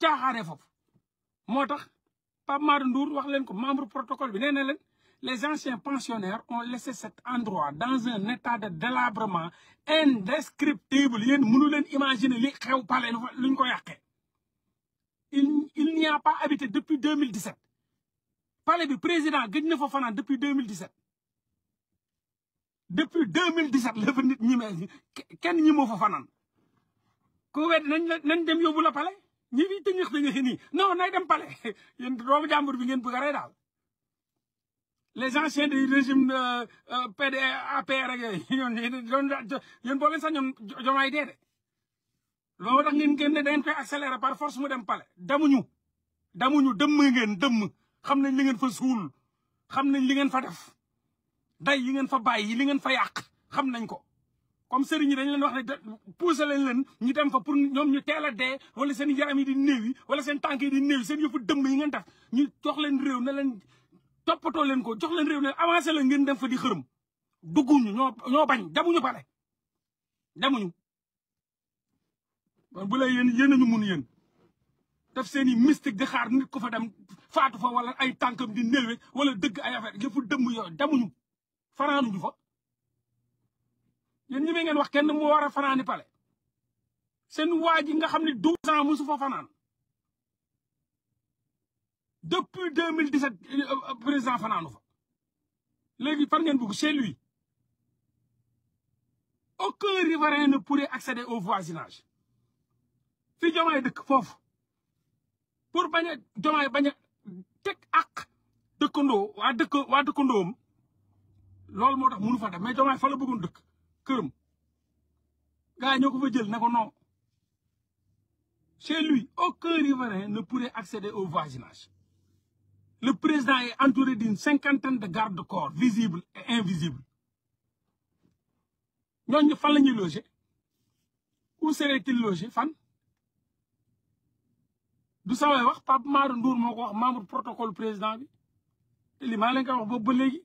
caaxaane foofu moo tax Pape Malick Ndour wax leen ko membre protocole bi nee na leen les anciens pensionnaires ont laissé cet endroit dans un état de délabrement indescriptible yéen mënu leen imaginer li xew palais luñ ko yàqee il n'y a pas habité depuis 2017 palais bi président gëj na fa fanaan depuis 2017 depuis 2017 la fa nit ñi mee kenn ñi moo fa fanaan ku wedd nañ dem yóbbu la palais ñi fi tëñëx nii non nay dem palais yéen doomu jàmbur bi ngeen bëgg a rey daal les anciens du régime PD APR ak yooyu yéen boo leen sax ñoom Diomaye dee de loolu tax ngeen ne dañ koy accélérer par force mu dem palais damuñu dëmm ngeen dëmm xam nañ li ngeen fa suul xam nañ li ngeen fa def day yi ngeen fa bàyyi li ngeen fa yàq xam nañ ko comme sëriñ yi dañ leen wax ne poussé leen ñu dem fa pour ñoom ñu teel a dee wala seen yaram yi di néewi wala seen tànk yi di néewi seen yëfu dëmm yi ngeen def ñu jox leen réew ne leen toppatoo leen ko jox leen réew ne avancé la ngeen dem fa di xërëm dugguñu ñoo bañ demuñu pale demuñu bu la yéen nañu mun yéen def seen i mystique di xaar nit ko fa dem faatu fa wala ay tànkam di néewe wala dëgg ay affaire yëfu dëmm yooyu demuñu fanaanuñu fa yéen ñi ngeen wax kenn mu war a fanaani pale seen waa ji nga xam ne 12 ans musu fa fanaan depuis 2017 président fanaanu fa léegi fan ngeen bëgg chez lui aucun riverain ne pourrait accéder au voisinage fi Diomaye dëkk foofu pour Diomaye bañ a teg ak dëkkandoo waa dëkkandoom loolu moo tax mënu fa def mais Diomaye fa la bëggoon dëkk këram gars yi ñoo ko fa jël ne ko non chez lui aucun riverain ne pourrait accéder au voisinage. Le président est entouré d'une 50aine de gardes-corps visibles et invisibles. Ñooñu fan la ñuy loger où serait-il logé fan du samay wax Pape Malick Ndour moo ko wax membre protocole président bi te li maa leen koy wax boobu ba léegi